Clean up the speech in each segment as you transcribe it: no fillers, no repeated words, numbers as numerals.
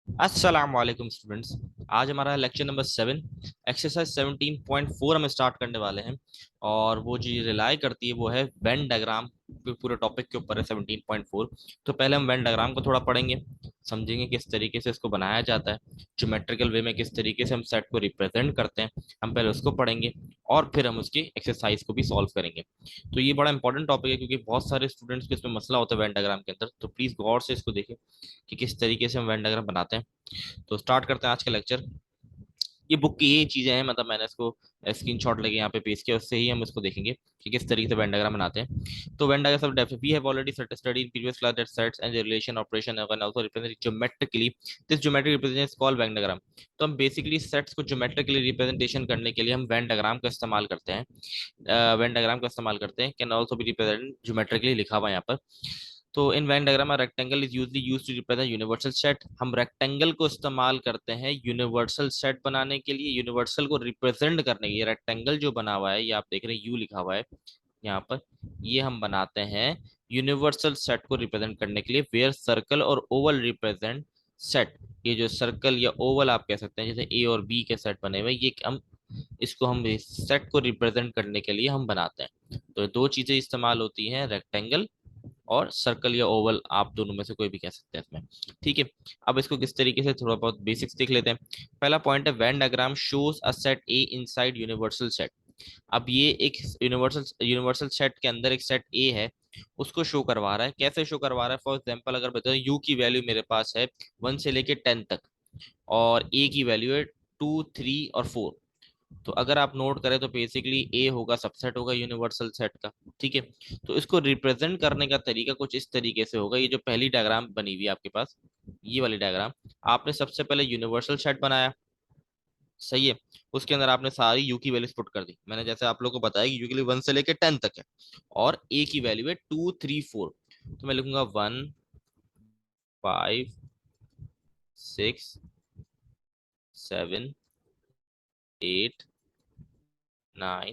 अस्सलाम वालेकुम स्टूडेंट्स। आज हमारा लेक्चर नंबर 7 एक्सरसाइज 17.4 हम स्टार्ट करने वाले हैं। और वो जो रिलाई करती है वो है वेन डायग्राम। पूरे टॉपिक के ऊपर है 17.4। तो पहले हम वेन डायग्राम को थोड़ा पढ़ेंगे, समझेंगे किस तरीके से इसको बनाया जाता है, ज्योमेट्रिकल वे में किस तरीके से हम सेट को रिप्रेजेंट करते हैं। हम पहले उसको पढ़ेंगे और फिर हम उसकी एक्सरसाइज को भी सॉल्व करेंगे। तो ये बड़ा इंपॉर्टेंट टॉपिक है क्योंकि बहुत सारे स्टूडेंट्स को इसमें मसला होता है वेन डायग्राम के अंदर। तो प्लीज गौर से इसको देखें कि किस तरीके से हम वेन डायग्राम बनाते हैं। तो स्टार्ट करते हैं आज का लेक्चर। ये बुक की ये चीजें हैं, मतलब मैंने इसको स्क्रीनशॉट लेके यहाँ पे पेस्ट किया, उससे ही हम इसको देखेंगे कि किस तरीके से वेन डायग्राम बनाते हैं। तो वेन डायग्राम सब डेफ we have already studied in previous class that sets and relation operation can also represent geometrically. This geometric representation is called Venn diagram. तो हम बेसिकली सेट्स को ज्योमेट्रिकली रिप्रेजेंटेशन करने के लिए हम वेन डायग्राम का इस्तेमाल करते हैं। वेन डायग्राम का इस्तेमाल करते हैं, can also be represent geometrically लिखा हुआ है यहाँ पर। तो in Venn diagram rectangle is usually used to represent universal set. हम रेक्टेंगल को इस्तेमाल करते हैं यूनिवर्सल सेट बनाने के लिए, यूनिवर्सल को रिप्रेजेंट करने के लिए। रेक्टेंगल जो बना हुआ है, ये आप देख रहे हैं यू लिखा हुआ है यहाँ पर, ये हम बनाते हैं यूनिवर्सल सेट को रिप्रेजेंट करने के लिए। वेयर सर्कल और ओवल रिप्रेजेंट सेट। ये जो सर्कल या ओवल आप कह सकते हैं, जैसे ए और बी के सेट बने हुए, ये हम इसको हम सेट को रिप्रेजेंट करने के लिए हम बनाते हैं। तो दो चीजें इस्तेमाल होती हैं, रेक्टेंगल और सर्कल या ओवल, आप दोनों में से कोई भी कह सकते हैं इसमें। ठीक है, अब इसको किस तरीके से थोड़ा बहुत बेसिक्स देख लेते हैं। पहला पॉइंट है Venn diagram shows a set A inside universal set. अब ये एक यूनिवर्सल यूनिवर्सल सेट के अंदर एक सेट ए है, उसको शो करवा रहा है। कैसे शो करवा रहा है? फॉर एग्जांपल अगर बताओ यू की वैल्यू मेरे पास है 1 से लेके 10 तक, और ए की वैल्यू है 2, 3 और 4। तो अगर आप नोट करें तो बेसिकली ए होगा सबसेट होगा यूनिवर्सल सेट का। ठीक है, तो इसको रिप्रेजेंट करने का तरीका कुछ इस तरीके से होगा। ये जो पहली डायग्राम बनी हुई है आपके पास, ये वाली डायग्राम, आपने सबसे पहले यूनिवर्सल सेट बनाया, सही है। उसके अंदर आपने सारी यू की वैल्यूज पुट कर दी। मैंने जैसे आप लोग को बताया कि यू के लिए 1 से लेके 10 तक है, और ए की वैल्यू है 2, 3, 4। तो मैं लिखूंगा 1, 5, 6, 7, 8, 9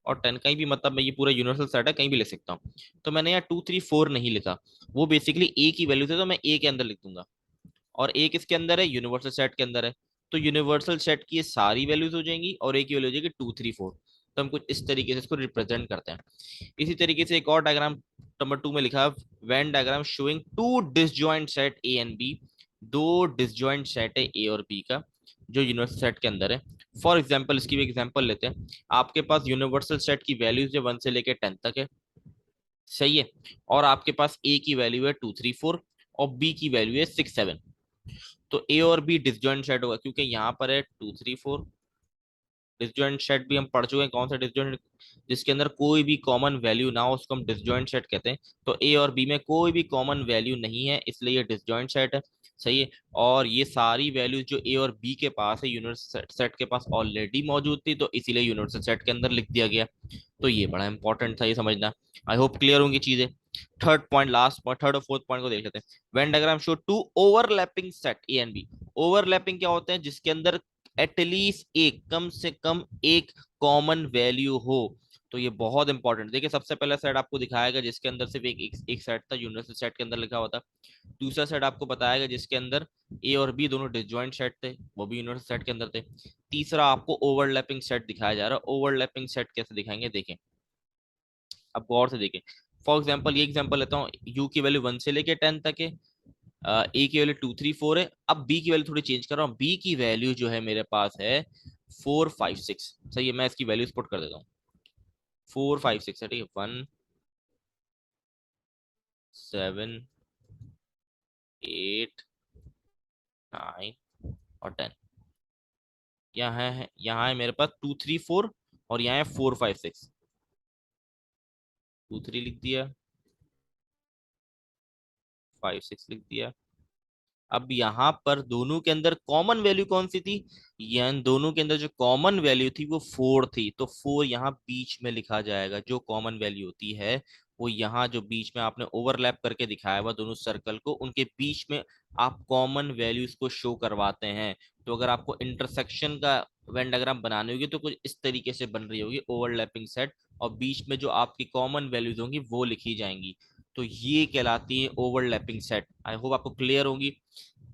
और 10। कहीं भी, मतलब मैं ये पूरा यूनिवर्सल सेट है, कहीं भी लिख सकता हूँ। तो मैंने यहाँ 2, 3, 4 नहीं लिखा, वो बेसिकली ए की वैल्यू थे, तो मैं ए के अंदर लिख दूंगा। और ए किसके अंदर है? यूनिवर्सल सेट के अंदर है। तो यूनिवर्सल सेट की ये सारी वैल्यूज हो जाएंगी और ए की वैल्यू हो जाएगी 2, 3, 4। तो हम कुछ इस तरीके से इसको रिप्रेजेंट करते हैं। इसी तरीके से एक और डायग्राम नंबर 2 में लिखा, Venn diagram showing two disjoint set A and B. दो डिसजॉइंट सेट है ए और बी का, जो यूनिवर्सल सेट के अंदर है। फॉर एग्जाम्पल, इसकी भी एग्जाम्पल लेते हैं। आपके पास यूनिवर्सल सेट की वैल्यूज जो 1 से लेकर 10 तक है, सही है। और आपके पास ए की वैल्यू है 2, 3, 4 और बी की वैल्यू है 6, 7। तो ए और बी डिसजॉइंट सेट होगा क्योंकि यहाँ पर है 2, 3, 4। डिसजॉइंट सेट भी हम पढ़ चुके हैं, कौन सा डिसजॉइंट? जिसके अंदर कोई भी कॉमन वैल्यू ना हो उसको हम डिसजॉइंट सेट कहते हैं। तो ए और बी में कोई भी कॉमन वैल्यू नहीं है, इसलिए ये डिसजॉइंट सेट है, सही है। और ये सारी वैल्यूज जो ए और बी के पास है यूनिवर्सल सेट के पास ऑलरेडी मौजूद थी, तो इसीलिए यूनिवर्सल सेट के अंदर लिख दिया गया। तो ये बड़ा इंपॉर्टेंट था, ये समझना। आई होप क्लियर होंगी चीजें। Third point, last point, third और फोर्थ पॉइंट को देख लेते हैं। Venn diagram show two overlapping set A and B. Overlapping क्या होते हैं? जिसके अंदर एटलीस्ट एक, कम से कम एक कॉमन वैल्यू हो। तो ये बहुत इंपॉर्टेंट। देखिए, सबसे पहला सेट आपको दिखाएगा जिसके अंदर सिर्फ एक सेट था, यूनिवर्सल सेट के अंदर लिखा हुआ था। दूसरा सेट आपको बताएगा जिसके अंदर ए और बी दोनों डिसजॉइंट सेट थे, वो भी यूनिवर्सल सेट के अंदर थे। तीसरा आपको ओवरलैपिंग सेट दिखाया जा रहा है। ओवरलैपिंग सेट कैसे दिखाएंगे, देखें, अब गौर से देखें। फॉर एग्जाम्पल, ये एग्जाम्पल लेता हूँ, यू की वैल्यू 1 से लेके 10 तक है, ए की वैल्यू 2, 3, 4 है। अब बी की वैल्यू थोड़ी चेंज कर रहा हूँ, बी की वैल्यू जो है मेरे पास है 4, 5, 6। सही है, मैं इसकी वैल्यू पुट कर देता हूँ। 4, 5, 6 है, ठीक है। 1, 7, 8, 9 और 10। यहाँ है मेरे पास 2, 3, 4 और यहाँ है 4, 5, 6। 2, 3 लिख दिया, 5, 6 लिख दिया। अब यहाँ पर दोनों के अंदर कॉमन वैल्यू कौन सी थी? यहाँ दोनों के अंदर जो कॉमन वैल्यू थी वो 4 थी, तो 4 यहाँ बीच में लिखा जाएगा। जो कॉमन वैल्यू होती है वो यहाँ, जो बीच में आपने ओवरलैप करके दिखाया हुआ दोनों सर्कल को, उनके बीच में आप कॉमन वैल्यूज को शो करवाते हैं। तो अगर आपको इंटरसेक्शन का वेन डायग्राम बनानी होगी तो कुछ इस तरीके से बन रही होगी, ओवरलैपिंग सेट, और बीच में जो आपकी कॉमन वैल्यूज होंगी वो लिखी जाएंगी। तो ये कहलाती है ओवरलैपिंग सेट। आई होप आपको क्लियर होगी।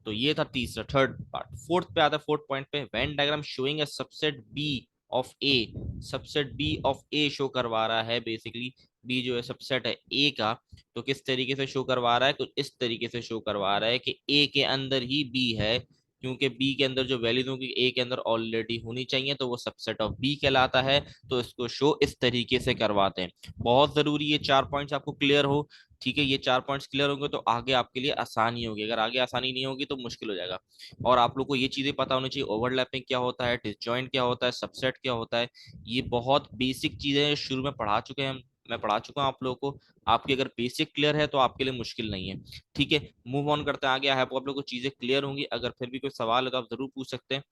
तो ये था तीसरा, थर्ड पार्ट। फोर्थ पे आता है, फोर्थ पॉइंट पे, Venn diagram showing A subset B of A, subset B of A show करवा रहा है बेसिकली, बी जो है सबसेट है ए का, तो किस तरीके से शो करवा रहा है, कुछ इस तरीके से शो करवा रहा है कि ए के अंदर ही बी है, क्योंकि बी के अंदर जो वैल्यूज होंगी ए के अंदर ऑलरेडी होनी चाहिए, तो वो सबसेट ऑफ बी कहलाता है। तो इसको शो इस तरीके से करवाते हैं। बहुत जरूरी ये चार पॉइंट्स आपको क्लियर हो, ठीक है। ये चार पॉइंट्स क्लियर होंगे तो आगे आपके लिए आसानी होगी, अगर आगे आसानी नहीं होगी तो मुश्किल हो जाएगा। और आप लोग को ये चीजें पता होनी चाहिए, ओवरलैपिंग क्या होता है, डिसजॉइंट क्या होता है, सबसेट क्या होता है। ये बहुत बेसिक चीजें शुरू में पढ़ा चुके हैं, मैं पढ़ा चुका हूँ आप लोगों को। आपकी अगर बेसिक क्लियर है तो आपके लिए मुश्किल नहीं है, ठीक है। मूव ऑन करते हैं आगे। आई होप आप लोग को चीजें क्लियर होंगी। अगर फिर भी कोई सवाल है तो आप जरूर पूछ सकते हैं।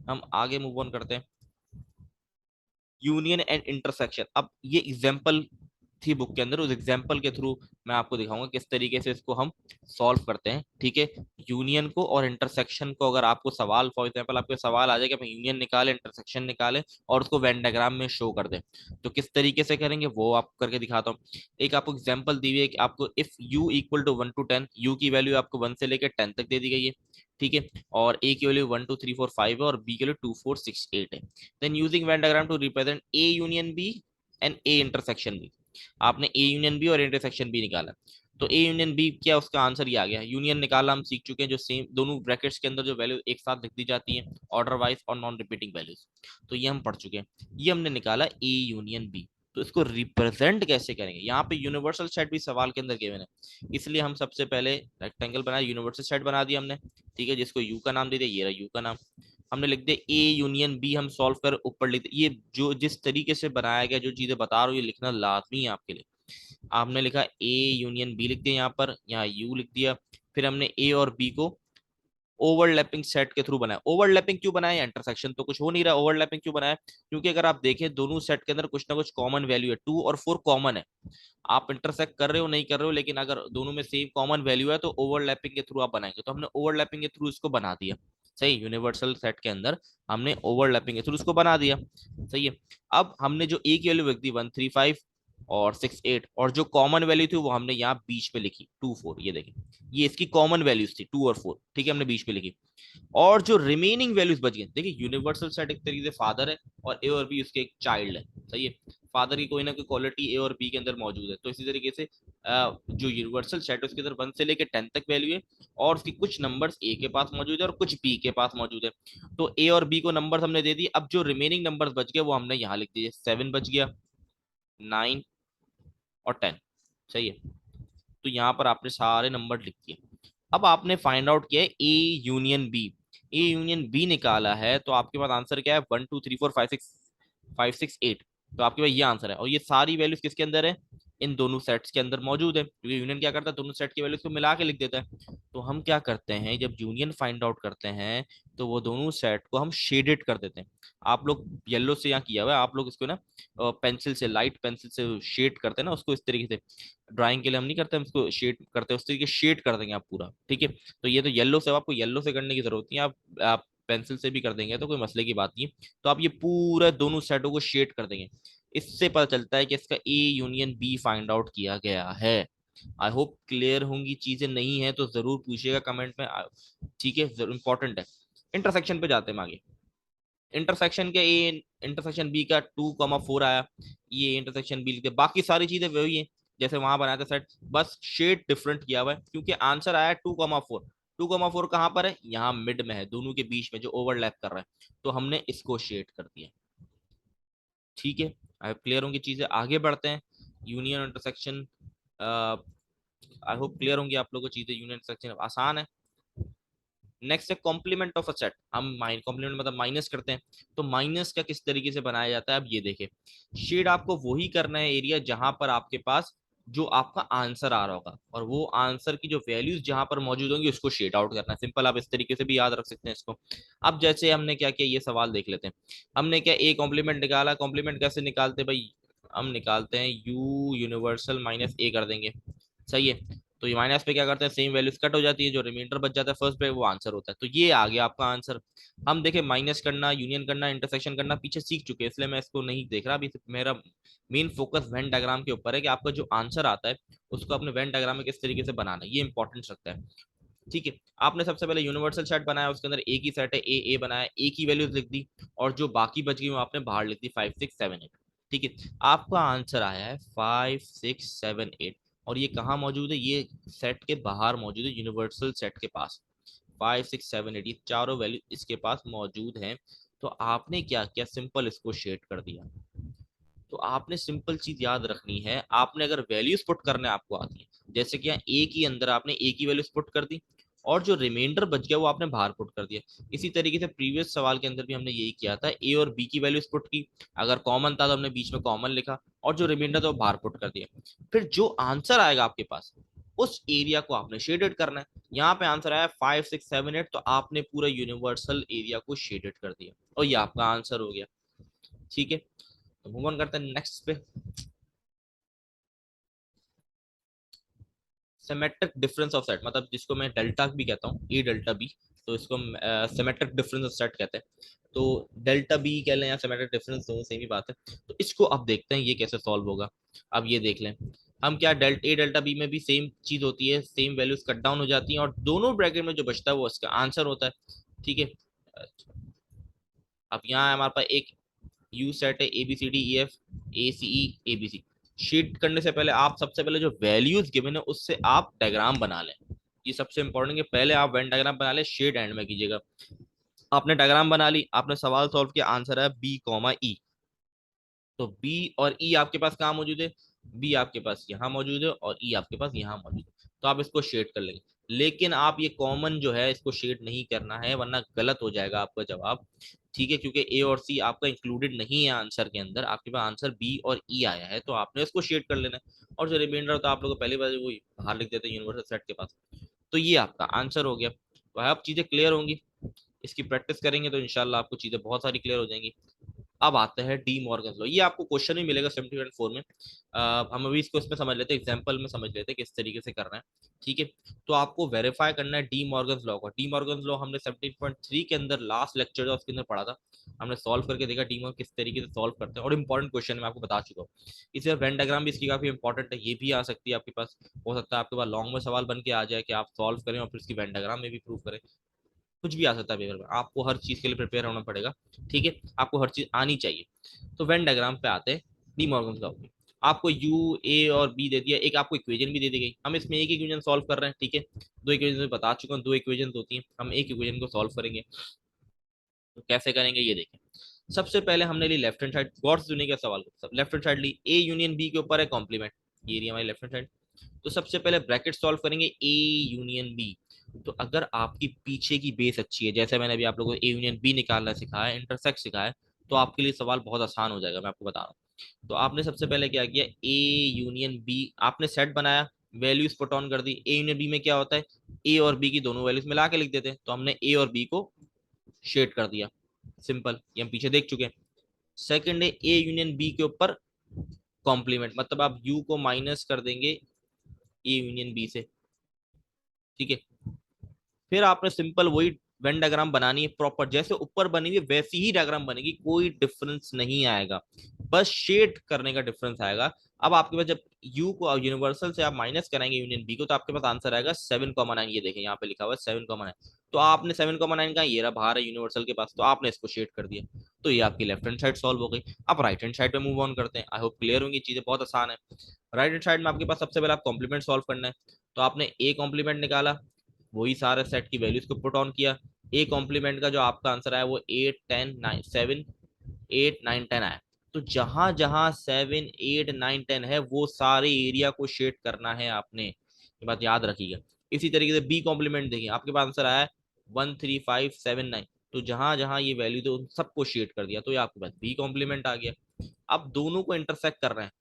हम आगे मूव ऑन करते हैं। यूनियन एंड इंटरसेक्शन, अब ये एग्जाम्पल थी बुक के अंदर, उस एग्जाम्पल के थ्रू मैं आपको दिखाऊंगा किस तरीके से इसको हम सॉल्व करते हैं, ठीक है। यूनियन को और इंटरसेक्शन को, अगर आपको सवाल, फॉर एग्जाम्पल आपको सवाल आ जाए कि यूनियन निकाले, इंटरसेक्शन निकाले और उसको वेन डायग्राम में शो कर दें, तो किस तरीके से करेंगे वो आपको करके दिखाता हूँ। एक आपको एग्जाम्पल दी हुई है कि आपको if u equal to 1 to 10, u की वैल्यू आपको 1 से लेकर 10 तक दे दी गई है, ठीक है। और ए की वैल्यू 1 2 3 4 5 है और बी की वैल्यू 2 4 6 8 है। Then using Venn diagram to represent A union B and A intersection B, आपने ए यूनियन बी और इंटरसेक्शन बी निकाला। तो ए यूनियन बी क्या, उसका आंसर ये आ गया। यूनियन निकाला हम सीख चुके हैं, जो सेम दोनों ब्रैकेट्स के अंदर जो वैल्यू एक साथ लिख दी जाती है, ऑर्डर वाइज और नॉन रिपीटिंग वैल्यूज, तो ये हम पढ़ चुके हैं। ये हमने निकाला ए यूनियन बी। तो इसको रिप्रेजेंट कैसे करेंगे, यहाँ पे यूनिवर्सल सेट भी सवाल के अंदर गिवन है, इसलिए हम सबसे पहले रेक्टेंगल बनाया, यूनिवर्सल सेट बना दिया हमने, ठीक है, जिसको यू का नाम दे दिया, ये रहा यू का नाम। हमने लिख दिया ए यूनियन बी, हम सॉल्व कर ऊपर लिख दिया। ये जो जिस तरीके से बनाया गया, जो चीजें बता रहा हूँ, ये लिखना लाजमी है आपके लिए। आपने लिखा ए यूनियन बी लिख दिया, यहाँ पर यहाँ यू लिख दिया। फिर हमने ए और बी को ओवरलैपिंग सेट के थ्रू बनाया। ओवरलैपिंग क्यों बनाया, इंटरसेक्शन तो कुछ हो नहीं रहा, ओवरलैपिंग क्यों बनाया, क्योंकि अगर आप देखें दोनों सेट के अंदर कुछ ना कुछ कॉमन वैल्यू है, 2 और 4 कॉमन है। आप इंटरसेक्ट कर रहे हो नहीं कर रहे हो, लेकिन अगर दोनों में सेम कॉमन वैल्यू है तो ओवरलैपिंग के थ्रू आप बनाएंगे। तो हमने ओवरलैपिंग के थ्रू इसको बना दिया, सही। यूनिवर्सल सेट के अंदर हमने ओवरलैपिंग के थ्रू इसको बना दिया, सही है। अब हमने जो ए की वैल्यू लिख दी 1 3 5 और 6 8, और जो कॉमन वैल्यू थी वो हमने यहाँ बीच पे लिखी 2 4, ये देखें, ये इसकी कॉमन वैल्यूज थी 2 और 4, ठीक है, हमने बीच पे लिखी। और जो रिमेनिंग वैल्यूज बच गई, देखिए यूनिवर्सल सेट एक तरीके से फादर है और ए और बी उसके एक चाइल्ड है, सही है। फादर की कोई ना कोई क्वालिटी ए और बी के अंदर मौजूद है, तो इसी तरीके से जो यूनिवर्सल सेट है उसके अंदर 1 से लेकर 10 तक वैल्यू है, और उसकी कुछ नंबर्स ए के पास मौजूद है और कुछ बी के पास मौजूद है। तो ए और बी को नंबर्स हमने दे दिए। अब जो रिमेनिंग नंबर्स बच गए वो हमने यहाँ लिख दिए, 7 बच गया, 9 और 10, सही है। तो यहाँ पर आपने सारे नंबर लिख दिए। अब आपने फाइंड आउट किया है A union B. A union B निकाला है, तो आपके पास आंसर क्या है, 1 2 3 4 5 6 तो आपके पास ये आंसर है। और ये सारी वैल्यूज किसके अंदर है, इन दोनों सेट्स के अंदर मौजूद है, क्योंकि यूनियन क्या करता है, दोनों सेट की वैल्यूज को मिला के लिख देता है। तो हम क्या करते हैं, जब यूनियन फाइंड आउट करते हैं तो वो दोनों सेट को हम शेडेड कर देते हैं। आप लोग येलो से यहाँ किया हुआ है, आप लोग इसको ना पेंसिल से, लाइट पेंसिल से शेड करते हैं ना उसको, इस तरीके से ड्राइंग के लिए हम नहीं करते, हम इसको शेड करते हैं, उस तरीके शेड कर देंगे आप पूरा, ठीक है। तो ये तो येलो से, आपको येलो से करने की जरूरत नहीं है, आप पेंसिल से भी कर देंगे तो कोई मसले की बात नहीं है। तो आप ये पूरा दोनों सेटों को शेड कर देंगे, इससे पता चलता है कि इसका A union B find out किया गया है। आई होप क्लियर होंगी चीजें, नहीं है तो जरूर पूछिएगा कमेंट में, ठीक है, जरूर इंपॉर्टेंट है। इंटरसेक्शन पे जाते हैं हम आगे। इंटरसेक्शन के ए इंटरसेक्शन बी का 2 4 आया, ये इंटरसेक्शन बी लिखते, बाकी सारी चीजें वही है जैसे वहां बनाया था सेट, बस शेड डिफरेंट किया हुआ है, क्योंकि आंसर आया 2 4। 2 4 कहाँ पर है, यहाँ मिड में है, दोनों के बीच में जो ओवरलैप कर रहा है, तो हमने इसको शेड कर दिया, ठीक है। आई क्लियर होंगी चीजें, आगे बढ़ते हैं। Union intersection, I hope clear होंगी आप लोगों को चीजें, यूनियन इंटरसेक्शन आसान है। नेक्स्ट है कॉम्प्लीमेंट ऑफ अ सेट। हम कॉम्प्लीमेंट मतलब माइनस करते हैं, तो माइनस का किस तरीके से बनाया जाता है, अब ये देखें। शेड आपको वही करना है एरिया जहां पर आपके पास जो आपका आंसर आ रहा होगा, और वो आंसर की जो वैल्यूज जहां पर मौजूद होंगी उसको शेड आउट करना है। सिंपल, आप इस तरीके से भी याद रख सकते हैं इसको। अब जैसे हमने क्या किया, ये सवाल देख लेते हैं। हमने क्या ए कॉम्प्लीमेंट निकाला, कॉम्प्लीमेंट कैसे निकालते भाई, हम निकालते हैं यू यूनिवर्सल माइनस ए कर देंगे, सही है। तो ये माइनस पे क्या करते हैं, सेम वैल्यूज कट हो जाती है, जो रिमाइंडर बच जाता है फर्स्ट पे वो आंसर होता है। तो ये आ गया आपका आंसर। हम देखें माइनस करना, यूनियन करना, इंटरसेक्शन करना पीछे सीख चुके हैं, इसलिए मैं इसको नहीं देख रहा अभी। मेरा मेन फोकस वेन डायग्राम के ऊपर है कि आपका जो आंसर आता है उसको अपने वेन डायग्राम में किस तरीके से बनाना है, ये इंपॉर्टेंस रखता है। ठीक है, आपने सबसे पहले यूनिवर्सल सेट बनाया, उसके अंदर एक ही सेट है ए ए बनाया, एक ही वैल्यूज लिख दी, और जो बाकी बच गई वो आपने बाहर लिख दी 5 6 7 8। ठीक है, आपका आंसर आया है 5 6 7 8, और ये कहाँ मौजूद है, ये सेट के बाहर मौजूद है, यूनिवर्सल सेट के पास 5 6 7 8, ये चारों वैल्यू इसके पास मौजूद हैं। तो आपने क्या किया, सिंपल इसको शेड कर दिया। तो आपने सिंपल चीज याद रखनी है, आपने अगर वैल्यूज पुट करने आपको आती है, जैसे कि यहाँ ए के अंदर आपने ए की वैल्यूज पुट कर दी, और जो रिमाइंडर बच गया वो आपने बाहर पुट कर दिया। इसी तरीके से प्रीवियस सवाल के अंदर भी हमने यही किया था, ए और बी की वैल्यूज पुट की, अगर कॉमन था तो हमने बीच में कॉमन लिखा, और जो रिमाइंडर था वो बाहर पुट कर दिया। फिर जो आंसर आएगा आपके पास, उस एरिया को आपने शेडेड करना है। यहाँ पे आंसर आया 5 6 7 8, तो आपने पूरा यूनिवर्सल एरिया को शेडेड कर दिया, और ये आपका आंसर हो गया। ठीक है, तो मूव ऑन करते हैं नेक्स्ट पे। सिमेट्रिक डिफरेंस ऑफ सेट, मतलब जिसको मैं डेल्टा भी कहता हूँ, ए डेल्टा बी, तो इसको सिमेट्रिक डिफरेंस ऑफ सेट कहते हैं। तो डेल्टा बी कह लें या सिमेट्रिक डिफरेंस, दोनों सेम ही बात है। तो इसको अब देखते हैं ये कैसे सॉल्व होगा। अब ये देख लें, हम क्या डेल्टा ए डेल्टा बी में भी सेम चीज होती है, सेम वैल्यूज कट डाउन हो जाती हैं, और दोनों ब्रैकेट में जो बचता है वो इसका आंसर होता है। ठीक है, अब यहाँ हमारे पास एक यू सेट है, A B C D E F A C E A B C. शीट करने से पहले आप सबसे पहले जो वैल्यूज गिवन है उससे आप डायग्राम बना लें। ये सबसे इंपॉर्टेंट है, पहले आप वेन डायग्राम बना लें, शेड एंड में कीजिएगा। आपने डायग्राम बना ली, आपने सवाल सॉल्व किया, आंसर है बी कॉमा ई। तो बी और ई आपके पास कहाँ मौजूद है, बी आपके पास यहाँ मौजूद है, और ई आपके पास यहाँ मौजूद है। तो आप इसको शेड कर लेंगे, लेकिन आप ये कॉमन जो है इसको शेड नहीं करना है, वरना गलत हो जाएगा आपका जवाब। ठीक है, क्योंकि ए और सी आपका इंक्लूडेड नहीं है आंसर के अंदर, आपके पास आंसर बी और ई आया है, तो आपने इसको शेड कर लेना है। और जो रिमाइंडर होता है आप लोग पहली बार वो बाहर लिख देते हैं यूनिवर्सल सेट के पास। तो ये आपका आंसर हो गया। तो अब चीजें क्लियर होंगी, इसकी प्रैक्टिस करेंगे तो इंशाल्लाह आपको चीजें बहुत सारी क्लियर हो जाएंगी। अब आते हैं डी मॉर्गन लॉ, ये आपको क्वेश्चन भी मिलेगा 74 में। हम अभी इसको इसमें समझ लेते हैं, एग्जांपल में समझ लेते हैं किस तरीके से करना है। ठीक है, तो आपको वेरीफाई करना है डी मॉर्गन लॉ को। डी मॉर्गन लॉ हमने 17.3 के अंदर लास्ट लेक्चर जो उसके अंदर पढ़ा था, हमने सॉल्व करके देखा डी मॉर्गन किस तरीके से सॉल्व करते हैं, और इंपॉर्टेंट क्वेश्चन मैं आपको बता चुका हूँ। इसे वेन डायग्राम भी इसकी काफी इंपॉर्टेंट है, ये भी आ सकती है आपके पास। हो सकता है आपके पास लॉन्ग में सवाल बन के आ जाए कि आप सॉल्व करें और फिर इसकी वेन डायग्राम में भी प्रूव करें। कुछ भी आ सकता है पेपर में, आपको हर चीज के लिए प्रिपेयर होना पड़ेगा। ठीक है, आपको हर चीज आनी चाहिए। तो वेन डायग्राम पे आते हैं, डी मॉर्गन लॉ में आपको यू ए और बी दे दिया, एक आपको इक्वेशन भी दे दी गई, हम इसमें एक इक्वेशन सॉल्व कर रहे हैं। ठीक है, दो इक्वेशन बता चुका हूँ, दो इक्वेशन होती हैं, हम एक इक्वेशन को सॉल्व करेंगे। तो कैसे करेंगे ये देखें। सबसे पहले हमने ली लेफ्ट हैंड साइड, गौर से सुनिए क्या सवाल को, लेफ्ट हैंड साइड ली, ए यूनियन बी के ऊपर है कॉम्प्लीमेंट, ये रही हमारी लेफ्ट हैंड साइड। तो सबसे पहले ब्रैकेट सॉल्व करेंगे ए यूनियन बी। तो अगर आपकी पीछे की बेस अच्छी है, जैसे मैंने अभी आप लोगों को ए यूनियन बी निकालना सिखाया है, इंटरसेक्ट सिखाया है, तो आपके लिए सवाल बहुत आसान हो जाएगा, मैं आपको बता रहा हूँ। तो आपने सबसे पहले क्या किया, ए यूनियन बी आपने सेट बनाया, वैल्यूज पुट ऑन कर दी। ए यूनियन बी में क्या होता है, ए और बी की दोनों वैल्यूज मिला के लिख देते हैं, तो हमने ए और बी को शेड कर दिया, सिंपल, ये हम पीछे देख चुके हैं। सेकंड है ए यूनियन बी के ऊपर कॉम्प्लीमेंट, मतलब आप यू को माइनस कर देंगे ए यूनियन बी से। ठीक है, फिर आपने सिंपल वही वेन डायग्राम बनानी है प्रॉपर, जैसे ऊपर बनी हुई वैसी ही डायग्राम बनेगी, कोई डिफरेंस नहीं आएगा, बस शेड करने का डिफरेंस आएगा। अब आपके पास जब u को यूनिवर्सल से आप माइनस कराएंगे यूनियन b को, तो आपके पास आंसर आएगा 7,9। ये देखें यहाँ पे लिखा हुआ है 7,9। तो आपने 7,9 का ये रहा बाहर है यूनिवर्सल के पास, तो आपने इसको शेड कर दिया। तो ये आपकी लेफ्ट हैंड साइड सॉल्व हो गई। अब राइट हैंड साइड पे मूव ऑन करते हैं, आई होप क्लियर होंगी चीजें, बहुत आसान है। राइट हैंड साइड में आपके पास सबसे पहले आप कॉम्प्लीमेंट सॉल्व करना है। तो आपने ए कॉम्प्लीमेंट निकाला, वही सारे सेट की वैल्यूज को पुट ऑन किया। ए कॉम्प्लीमेंट का जो आपका आंसर आया वो 8 10 9 7 8 9 10 आया। तो जहां जहां 7 8 9 10 है वो सारे एरिया को शेड करना है आपने, ये बात याद रखिएगा। इसी तरीके से बी कॉम्प्लीमेंट देखिए, आपके पास आंसर आया 1 3 5 7 9, तो जहां जहां ये वैल्यू थे उन सबको शेड कर दिया, तो ये आपके पास बी कॉम्प्लीमेंट आ गया। अब दोनों को इंटरसेक्ट कर रहे हैं।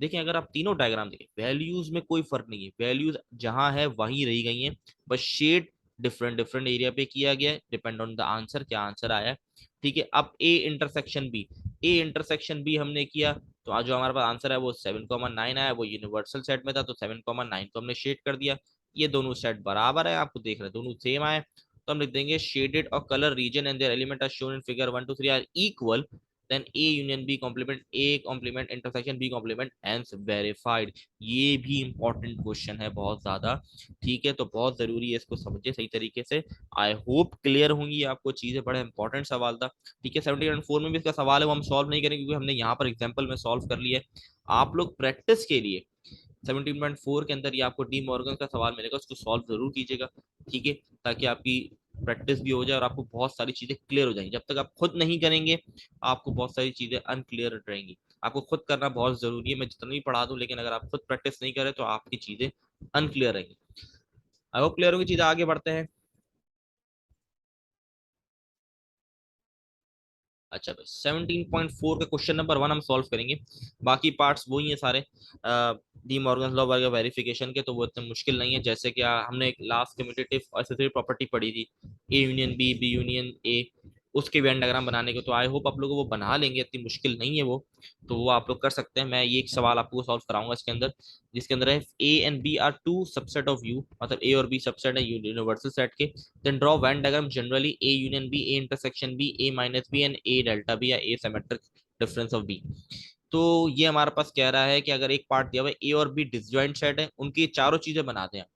देखिए अगर आप तीनों डायग्राम देखें, वैल्यूज में कोई फर्क नहीं है, वैल्यूज जहां है वहीं रही गई हैं, बस शेड डिफरेंट डिफरेंट एरिया पे किया गया है, डिपेंड ऑन द आंसर, क्या आंसर आया है। ठीक है, अब A intersection B, A intersection B हमने किया, तो आज जो हमारे पास आंसर है वो 7,9 आया, वो यूनिवर्सल सेट में था, तो 7,9 को हमने शेड कर दिया। ये दोनों सेट बराबर है, आपको देख रहे हैं दोनों सेम आए, तो हम लिख देंगे शेडेड और colour region and their element are shown in figure 1 2 3 are equal then A union B complement A complement intersection B complement hence verified. ये भी इंपॉर्टेंट क्वेश्चन है बहुत ज्यादा, ठीक है, तो बहुत जरूरी है, इसको समझिए सही तरीके से। आई होप क्लियर होंगी आपको चीजें, बड़ा इंपॉर्टेंट सवाल था, ठीक है। 17.4 में भी इसका सवाल है, वो हम सॉल्व नहीं करेंगे क्योंकि हमने यहाँ पर एग्जाम्पल में सॉल्व कर लिया है। आप लोग प्रैक्टिस के लिए 17.4 के अंदर ये आपको डी मॉर्गन का सवाल मिलेगा, उसको सॉल्व जरूर कीजिएगा, ठीक है, ताकि आपकी प्रैक्टिस भी हो जाए और आपको बहुत सारी चीजें क्लियर हो जाएंगी। जब तक आप खुद नहीं करेंगे आपको बहुत सारी चीजें अनक्लियर रहेंगी। आपको खुद करना बहुत जरूरी है, मैं जितना भी पढ़ा दूं लेकिन अगर आप खुद प्रैक्टिस नहीं करें तो आपकी चीजें अनक्लियर रहेंगी। आई होप क्लियर होगी चीजें, आगे बढ़ते हैं। अच्छा भाई, 17.4 का क्वेश्चन नंबर 1 हम सॉल्व करेंगे, बाकी पार्ट्स वही है सारे डी मॉर्गन लॉ वगैरह वेरिफिकेशन के, तो वो इतने मुश्किल नहीं है। जैसे कि हमने एक लास्ट कम्यूटेटिव और एसोसिएटिव प्रॉपर्टी पढ़ी थी, A union B, B union A, उसके वेन डायग्राम बनाने को, तो आई होप आप लोग वो बना लेंगे, इतनी मुश्किल नहीं है वो, तो वो आप लोग कर सकते हैं। मैं ये एक सवाल आपको सॉल्व कराऊंगा इसके अंदर, जिसके अंदर है A and B are two subset of U, मतलब ए और बी सबसेट है यूनिवर्सल सेट के, then draw Venn diagram generally A union B, A intersection B, A minus B and A delta B या A symmetric difference of B। तो ये हमारे पास कह रहा है कि अगर एक पार्ट दिया हुआ है A और B डिसजॉइंट सेट है, उनकी चारों चीजें बनाते हैं।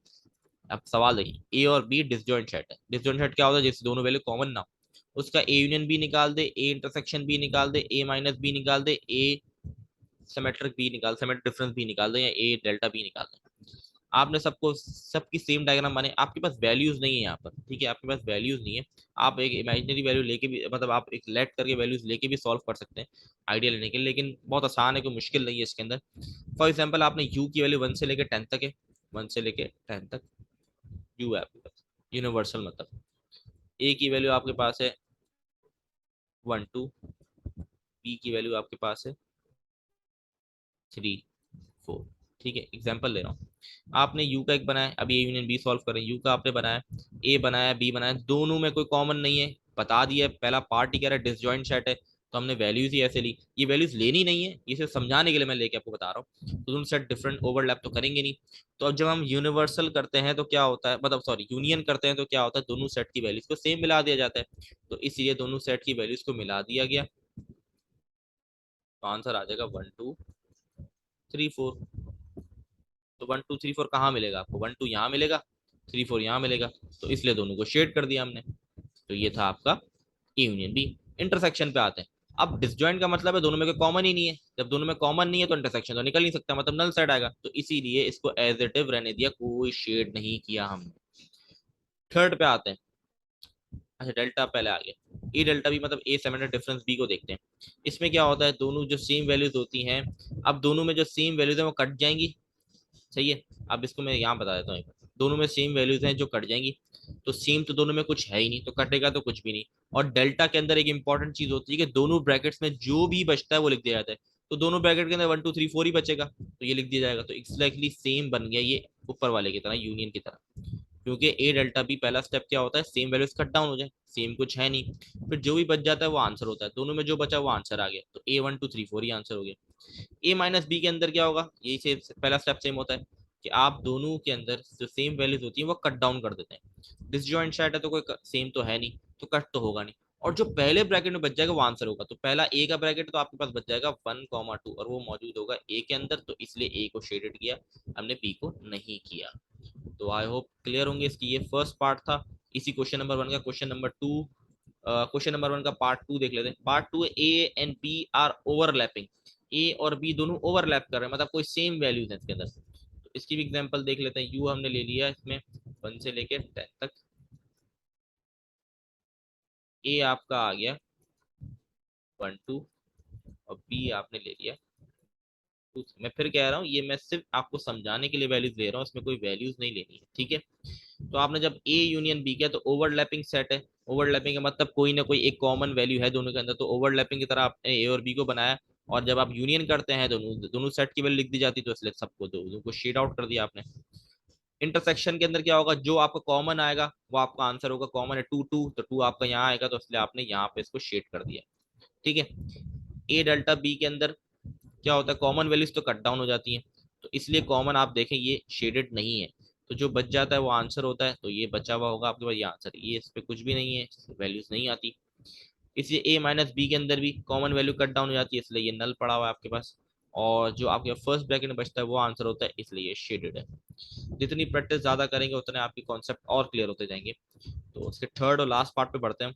अब सवाल देखिए, A और B डिसजॉइंट सेट है, डिसजॉइंट सेट क्या होता है, जैसे दोनों वैल्यू कॉमन ना हो, उसका A यूनियन B निकाल दे, A इंटरसेक्शन B निकाल दे, A माइनस B निकाल दे, A सिमेट्रिक B निकाल, सिमेट्रिक डिफरेंस B निकाल दे, या A डेल्टा B निकाल दे। आपने सबको सबकी सेम डायग्राम बने, आपके पास वैल्यूज नहीं है यहाँ पर, ठीक है, आपके पास वैल्यूज नहीं है। आप एक इमेजिनरी वैल्यू लेके भी, मतलब आप एक लेट करके वैल्यूज लेके भी सॉल्व कर सकते हैं आइडिया लेने के लिए, लेकिन बहुत आसान है, कोई मुश्किल नहीं है इसके अंदर। फॉर एग्जाम्पल आपने यू की वैल्यू 1 से लेकर 10 तक है, 1 से लेकर 10 तक यू है आपके पास, यूनिवर्सल मतलब। ए की वैल्यू आपके पास है 1 2, बी की वैल्यू आपके पास है 3 4, ठीक है, एग्जाम्पल ले रहा हूँ। आपने यू का एक बनाया, अभी ए यूनियन बी सॉल्व करें, यू का आपने बनाया, ए बनाया, बी बनाया, दोनों में कोई कॉमन नहीं है, बता दिया पहला पार्ट ही कह रहा है डिसजॉइंट सेट है, तो हमने वैल्यूज ही ऐसे ली, ये वैल्यूज लेनी नहीं है, इसे समझाने के लिए मैं लेके आपको बता रहा हूँ, तो दोनों सेट डिफरेंट ओवरलैप तो करेंगे नहीं। तो अब जब हम यूनिवर्सल करते हैं तो क्या होता है, मतलब सॉरी यूनियन करते हैं तो क्या होता है, दोनों सेट की वैल्यूज को सेम मिला दिया जाता है, तो इसलिए दोनों सेट की वैल्यूज को मिला दिया गया, तो आंसर आ जाएगा 1 2 3 4। तो 1 2 3 4 कहाँ मिलेगा आपको, 1 2 यहाँ मिलेगा, 3 4 यहाँ मिलेगा, तो इसलिए दोनों को शेड कर दिया हमने। तो ये था आपका ए यूनियन बी। इंटरसेक्शन पे आते हैं। अब डिसजॉइंट का मतलब है दोनों में कोई कॉमन ही नहीं है, जब दोनों में कॉमन नहीं है तो इंटरसेक्शन तो निकल नहीं सकता, मतलब नल साइड आएगा, तो इसीलिए इसको एज इट इज रहने दिया, कोई शेड नहीं किया हमने। थर्ड पे आते हैं। अच्छा, डेल्टा पहले आ गया, ए डेल्टा बी मतलब ए सेमेंटेड डिफरेंस बी को देखते हैं। इसमें क्या होता है, दोनों जो सेम वैल्यूज होती हैं, अब दोनों में जो सेम वैल्यूज है वो कट जाएंगी, सही है। अब इसको मैं यहाँ बता देता हूँ, दोनों में सेम वैल्यूज हैं जो कट जाएंगी, तो सेम तो दोनों में कुछ है ही नहीं, तो कटेगा तो कुछ भी नहीं। और डेल्टा के अंदर एक इंपॉर्टेंट चीज होती है कि दोनों ब्रैकेट्स में जो भी बचता है वो लिख दिया जाता है, तो दोनों ब्रैकेट के अंदर 1 2 3 4 ही बचेगा, तो ये लिख दिया जाएगा, तो एक्जैक्टली सेम बन गया ये, ऊपर वाले की तरह, यूनियन की तरह। क्योंकि ए डेल्टा बी पहला स्टेप क्या होता है, सेम वैल्यूज कट डाउन हो जाए, सेम कुछ है नहीं, फिर जो भी बच जाता है वो आंसर होता है, दोनों में जो बचा वो आंसर आ गया, तो A 1 2 3 4 ही आंसर हो गया। ए माइनस बी के अंदर क्या होगा, यही से पहला स्टेप सेम होता है कि आप दोनों के अंदर जो सेम वैल्यूज होती हैं वो कट डाउन कर देते हैं। डिसजॉइंट सेट है तो कोई सेम तो है नहीं, तो कट तो होगा नहीं, और जो पहले ब्रैकेट में बच जाएगा वो आंसर होगा, तो पहला ए का ब्रैकेट तो आपके पास बच जाएगा 1 2 और वो मौजूद होगा ए के अंदर, तो इसलिए ए को शेडेड किया, हमने बी को नहीं किया। तो आई होप क्लियर होंगे इसकी, ये फर्स्ट पार्ट था इसी क्वेश्चन नंबर 1 का। क्वेश्चन नंबर 1 का पार्ट 2 देख लेते हैं। Part 2, A and B are overlapping, A और बी दोनों ओवरलैप कर रहे हैं, मतलब कोई सेम वैल्यूज है इसके अंदर, तो इसकी भी एग्जांपल देख लेते हैं। यू हमने ले लिया इसमें 1 से लेके 10 तक, ए आपका आ गया 1 2, और बी आपने ले लिया 2 मैं फिर कह रहा हूँ, ये मैं सिर्फ आपको समझाने के लिए वैल्यूज दे रहा हूँ, इसमें कोई वैल्यूज नहीं लेनी है, ठीक है। तो आपने जब ए यूनियन बी किया तो ओवरलैपिंग सेट है, ओवरलैपिंग का मतलब कोई ना कोई एक कॉमन वैल्यू है दोनों के अंदर, तो ओवरलैपिंग की तरह आपने ए और बी को बनाया, और जब आप यूनियन करते हैं दोनों दोनों सेट की वैल्यू लिख दी जाती है, तो इसलिए सबको दोनों को शेड आउट कर दिया आपने। इंटरसेक्शन के अंदर क्या होगा, जो आपका कॉमन आएगा वो आपका आंसर होगा, कॉमन है 2 2, तो 2 आपका यहाँ आएगा, तो इसलिए आपने यहाँ पे इसको शेड कर दिया, ठीक है। ए डेल्टा बी के अंदर क्या होता है, कॉमन वैल्यूज तो कट डाउन हो जाती हैं, तो इसलिए कॉमन आप देखें ये शेडेड नहीं है, तो जो बच जाता है वो आंसर होता है, तो ये बचा हुआ होगा आपके पास, ये आंसर, ये इस पे कुछ भी नहीं है, वैल्यूज नहीं आती। इसलिए ए माइनस बी के अंदर भी कॉमन वैल्यू कट डाउन हो जाती है, इसलिए ये नल पड़ा हुआ है आपके पास। और जो आपके फर्स्ट ब्रैकेट में बचता है वो आंसर होता है, इसलिए ये शेडेड है। जितनी प्रैक्टिस ज्यादा करेंगे उतने आपकी कॉन्सेप्ट और क्लियर होते जाएंगे। तो उसके थर्ड और लास्ट पार्ट पे बढ़ते हैं।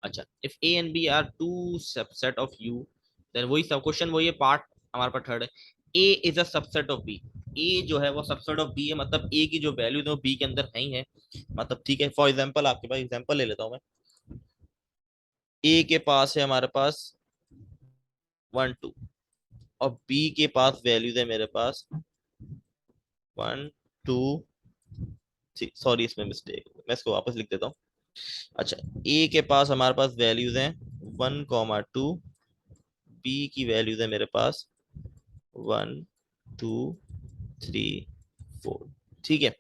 अच्छा, if A and B are two subset of U, then वही सब क्वेश्चन, वही पार्ट हमारे पास थर्ड है। A is a subset of B. A जो है वो सबसेट ऑफ बी है, मतलब ए की जो वैल्यू है वो बी के अंदर है ही है। मतलब ठीक है, फॉर एग्जांपल आपके पास एग्जांपल ले लेता हूं मैं। ए के पास है हमारे पास 1 2, और बी के पास वैल्यूज है मेरे पास 1 2 3। सॉरी, इसमें मिस्टेक, मैं इसको वापस लिख देता हूँ। अच्छा, ए के पास हमारे पास वैल्यूज हैं 1 2, बी की वैल्यूज है मेरे पास 1 2 3 4। ठीक है,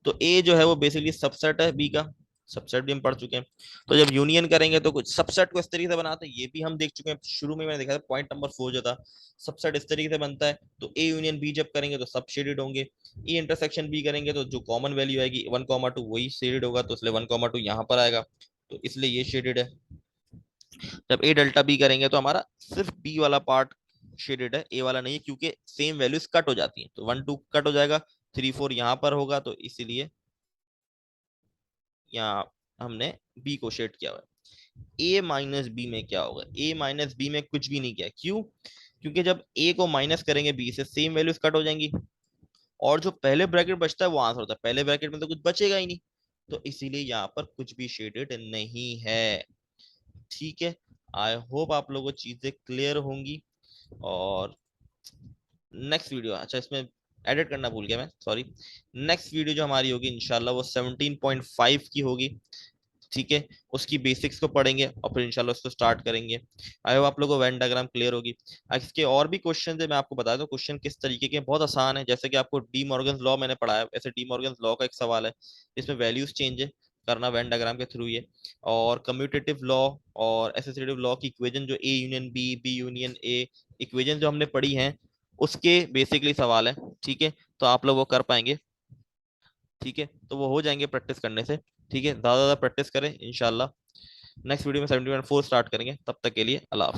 तो ए जो है वो बेसिकली सबसेट है बी का। सबसेट भी हम पढ़ चुके हैं। तो जब यूनियन करेंगे तो कुछ सबसेट को इस तरीके से बनाते हैं, ये भी हम देख चुके हैं शुरू में, मैंने देखा था पॉइंट नंबर 4 जो था। सबसेट इस तरीके से बनता है, तो ए यूनियन बी जब करेंगे तो सब शेडेड होंगे। ए इंटरसेक्शन बी करेंगे तो जो कॉमन वैल्यू आएगी 1 2 वही शेडेड होगा, तो इसलिए 1 2 यहाँ पर आएगा, तो इसलिए ये शेडेड है। जब ए डेल्टा बी करेंगे तो हमारा सिर्फ बी वाला पार्ट शेडेड है, ए वाला नहीं है, क्योंकि सेम वैल्यूज कट हो जाती हैं, तो 1 2 कट हो जाएगा, 3 4 यहाँ पर होगा, तो इसीलिए यहाँ हमने बी को शेड किया हुआ है। ए माइनस बी में क्या होगा? ए माइनस बी में कुछ भी नहीं किया, क्यों? क्योंकि जब ए को माइनस करेंगे बी से, सेम वैल्यूज कट हो जाएंगी, और जो पहले ब्रैकेट बचता है वो आंसर होता है, पहले ब्रैकेट में तो कुछ बचेगा ही नहीं, तो इसीलिए यहाँ पर कुछ भी शेडेड नहीं है। ठीक है, आई होप आप लोगों को चीजें क्लियर होंगी। और नेक्स्ट वीडियो, अच्छा इसमें एडिट करना भूल गया मैं, सॉरी। नेक्स्ट वीडियो जो हमारी होगी इंशाल्लाह वो 17.5 की होगी। ठीक है, उसकी बेसिक्स को पढ़ेंगे और फिर इंशाल्लाह उसको स्टार्ट करेंगे। आई होप आप लोगों को वेन डायग्राम क्लियर होगी। इसके और भी क्वेश्चन है, मैं आपको बता दूं क्वेश्चन किस तरीके के हैं। बहुत आसान है, जैसे कि आपको डी मॉर्गन्स लॉ मैंने पढ़ाया, वैसे डी मॉर्गन्स लॉ का एक सवाल है, इसमें वैल्यूज चेंज है करना वेन डायग्राम के थ्रू ये। और कम्यूटेटिव लॉ और एसोसिएटिव लॉ की इक्वेशन जो A union B, B union A, equation जो हमने पढ़ी हैं उसके बेसिकली सवाल है। ठीक है, तो आप लोग वो कर पाएंगे। ठीक है, तो वो हो जाएंगे प्रैक्टिस करने से। ठीक है, ज्यादा ज्यादा प्रैक्टिस करें इंशाल्लाह। नेक्स्ट वीडियो में 17.4 स्टार्ट करेंगे, तब तक के लिए अल्लाह हाफ़िज़।